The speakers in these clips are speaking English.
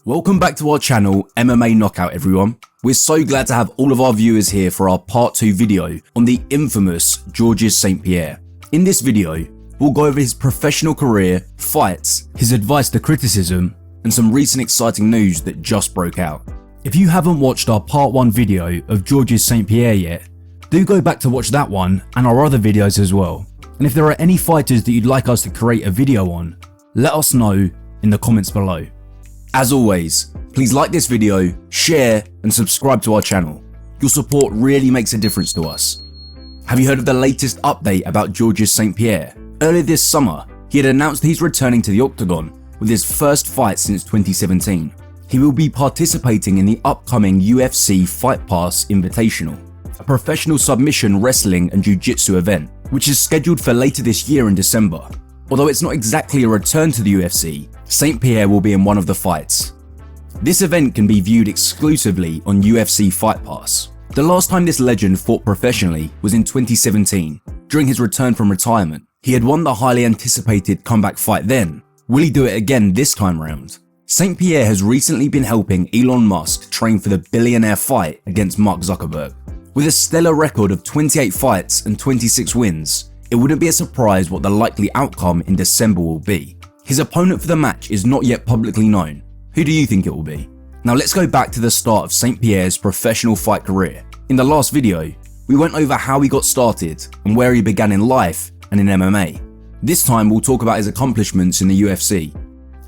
Welcome back to our channel, MMA Knockout everyone. We're so glad to have all of our viewers here for our part 2 video on the infamous Georges St. Pierre. In this video, we'll go over his professional career, fights, his advice to criticism, and some recent exciting news that just broke out. If you haven't watched our part 1 video of Georges St. Pierre yet, do go back to watch that one and our other videos as well. And if there are any fighters that you'd like us to create a video on, let us know in the comments below. As always, please like this video, share and subscribe to our channel. Your support really makes a difference to us. Have you heard of the latest update about Georges St. Pierre? Earlier this summer, he had announced he's returning to the octagon with his first fight since 2017. He will be participating in the upcoming UFC Fight Pass Invitational, a professional submission wrestling and jiu-jitsu event, which is scheduled for later this year in December. Although it's not exactly a return to the UFC, St. Pierre will be in one of the fights. This event can be viewed exclusively on UFC Fight Pass. The last time this legend fought professionally was in 2017, during his return from retirement. He had won the highly anticipated comeback fight then. Will he do it again this time round? St. Pierre has recently been helping Elon Musk train for the billionaire fight against Mark Zuckerberg. With a stellar record of 28 fights and 26 wins, it wouldn't be a surprise what the likely outcome in December will be. His opponent for the match is not yet publicly known. Who do you think it will be? Now let's go back to the start of St. Pierre's professional fight career. In the last video, we went over how he got started and where he began in life and in MMA. This time we'll talk about his accomplishments in the UFC.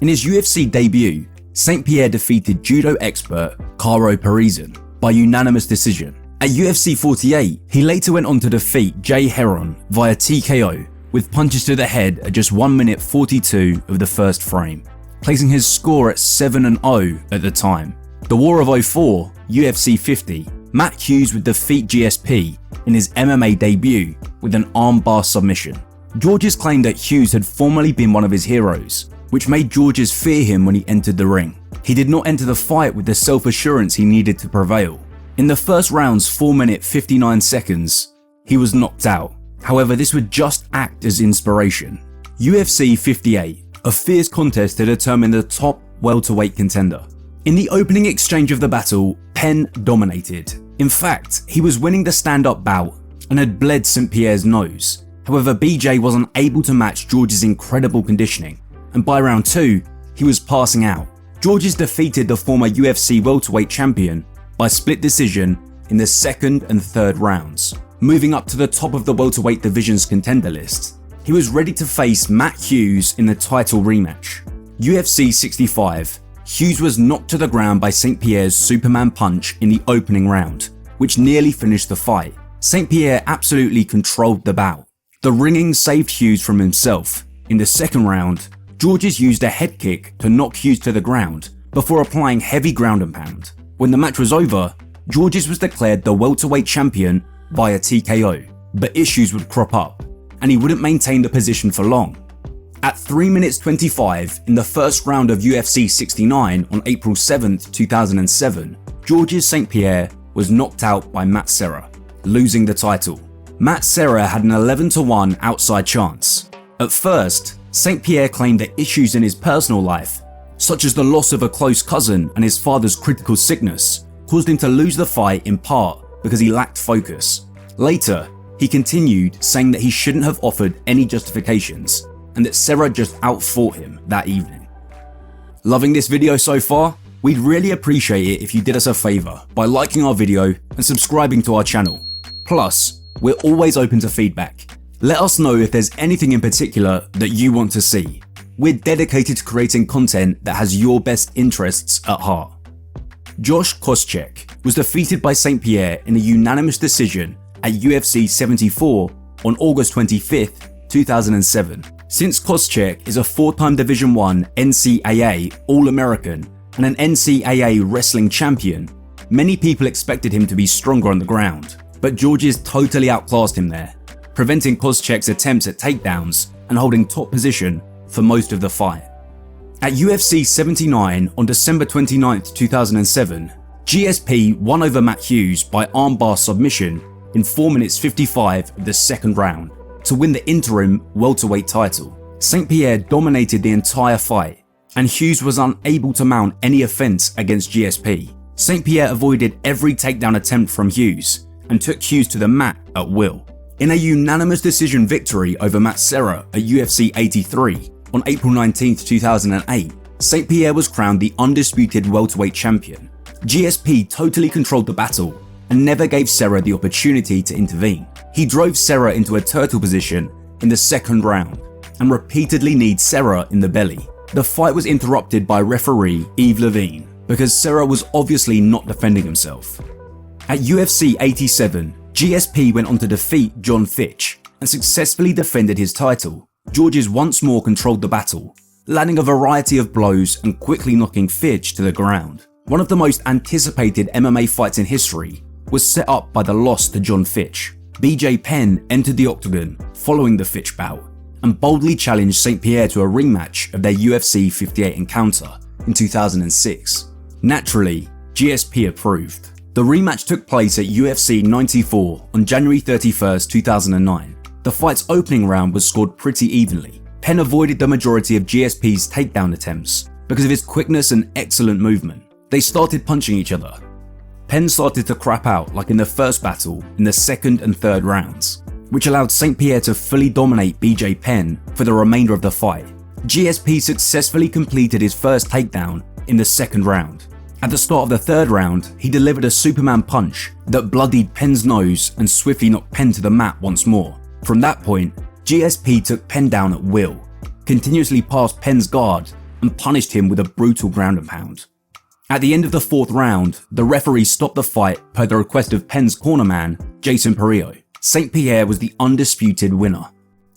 In his UFC debut, St. Pierre defeated judo expert Karo Parisyan by unanimous decision. At UFC 48, he later went on to defeat Jay Heron via TKO with punches to the head at just 1 minute 42 of the first frame, placing his score at 7-0 at the time. The War of 04, UFC 50, Matt Hughes would defeat GSP in his MMA debut with an armbar submission. Georges claimed that Hughes had formerly been one of his heroes, which made Georges fear him when he entered the ring. He did not enter the fight with the self-assurance he needed to prevail. In the first round's 4 minute 59 seconds, he was knocked out. However, this would just act as inspiration. UFC 58, a fierce contest to determine the top welterweight contender. In the opening exchange of the battle, Penn dominated. In fact, he was winning the stand-up bout and had bled St. Pierre's nose. However, BJ wasn't able to match Georges' incredible conditioning, and by round 2, he was passing out. Georges defeated the former UFC welterweight champion by split decision in the second and third rounds. Moving up to the top of the welterweight division's contender list, he was ready to face Matt Hughes in the title rematch. UFC 65, Hughes was knocked to the ground by St. Pierre's Superman punch in the opening round, which nearly finished the fight. St. Pierre absolutely controlled the bout. The ringing saved Hughes from himself. In the second round, Georges used a head kick to knock Hughes to the ground before applying heavy ground and pound. When the match was over, Georges was declared the welterweight champion via TKO, but issues would crop up, and he wouldn't maintain the position for long. At 3 minutes 25 in the first round of UFC 69 on April 7th, 2007, Georges St. Pierre was knocked out by Matt Serra, losing the title. Matt Serra had an 11-1 outside chance. At first, St. Pierre claimed that issues in his personal life, such as the loss of a close cousin and his father's critical sickness, caused him to lose the fight in part because he lacked focus. Later, he continued saying that he shouldn't have offered any justifications and that Serra just outfought him that evening. Loving this video so far? We'd really appreciate it if you did us a favour by liking our video and subscribing to our channel. Plus, we're always open to feedback. Let us know if there's anything in particular that you want to see. We're dedicated to creating content that has your best interests at heart. Josh Koscheck was defeated by St. Pierre in a unanimous decision at UFC 74 on August 25th, 2007. Since Koscheck is a 4-time Division I NCAA All-American and an NCAA wrestling champion, many people expected him to be stronger on the ground, but Georges totally outclassed him there, preventing Koscheck's attempts at takedowns and holding top position for most of the fight. At UFC 79 on December 29th, 2007, GSP won over Matt Hughes by armbar submission in 4 minutes 55 of the second round to win the interim welterweight title. St. Pierre dominated the entire fight, and Hughes was unable to mount any offense against GSP. St. Pierre avoided every takedown attempt from Hughes and took Hughes to the mat at will. In a unanimous decision victory over Matt Serra at UFC 83 on April 19, 2008, St. Pierre was crowned the undisputed welterweight champion. GSP totally controlled the battle and never gave Serra the opportunity to intervene. He drove Serra into a turtle position in the second round and repeatedly kneed Serra in the belly. The fight was interrupted by referee Yves Levine because Serra was obviously not defending himself. At UFC 87, GSP went on to defeat John Fitch and successfully defended his title. Georges once more controlled the battle, landing a variety of blows and quickly knocking Fitch to the ground. One of the most anticipated MMA fights in history was set up by the loss to John Fitch. BJ Penn entered the octagon following the Fitch bout and boldly challenged St. Pierre to a rematch of their UFC 58 encounter in 2006. Naturally, GSP approved. The rematch took place at UFC 94 on January 31, 2009. The fight's opening round was scored pretty evenly. Penn avoided the majority of GSP's takedown attempts because of his quickness and excellent movement. They started punching each other. Penn started to crap out like in the first battle in the second and third rounds, which allowed St. Pierre to fully dominate BJ Penn for the remainder of the fight. GSP successfully completed his first takedown in the second round. At the start of the third round, he delivered a Superman punch that bloodied Penn's nose and swiftly knocked Penn to the mat once more. From that point, GSP took Penn down at will, continuously passed Penn's guard and punished him with a brutal ground and pound. At the end of the fourth round, the referee stopped the fight per the request of Penn's cornerman, Jason Perillo. St. Pierre was the undisputed winner.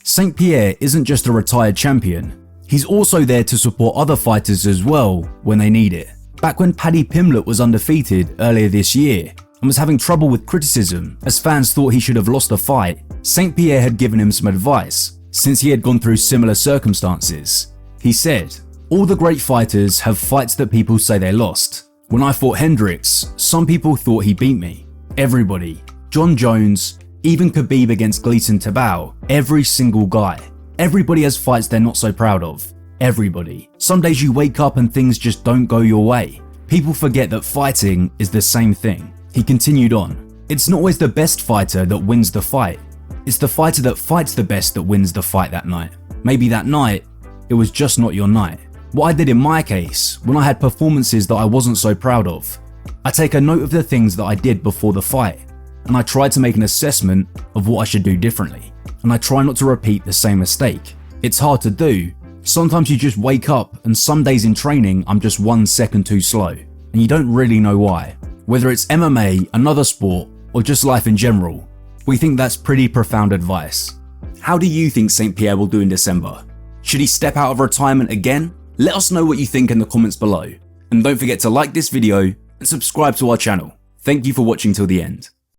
St. Pierre isn't just a retired champion, he's also there to support other fighters as well when they need it. Back when Paddy Pimblett was undefeated earlier this year and was having trouble with criticism as fans thought he should have lost the fight, St. Pierre had given him some advice since he had gone through similar circumstances. He said, "All the great fighters have fights that people say they lost. When I fought Hendricks, some people thought he beat me. Everybody. John Jones, even Khabib against Gleison Tibau, every single guy. Everybody has fights they're not so proud of. Everybody. Some days you wake up and things just don't go your way. People forget that fighting is the same thing." He continued on, "It's not always the best fighter that wins the fight. It's the fighter that fights the best that wins the fight that night. Maybe that night, it was just not your night." What I did in my case, when I had performances that I wasn't so proud of, I take a note of the things that I did before the fight, and I try to make an assessment of what I should do differently, and I try not to repeat the same mistake. It's hard to do. Sometimes you just wake up and some days in training I'm just 1 second too slow, and you don't really know why. Whether it's MMA, another sport, or just life in general, we think that's pretty profound advice. How do you think St. Pierre will do in December? Should he step out of retirement again? Let us know what you think in the comments below, and don't forget to like this video and subscribe to our channel. Thank you for watching till the end.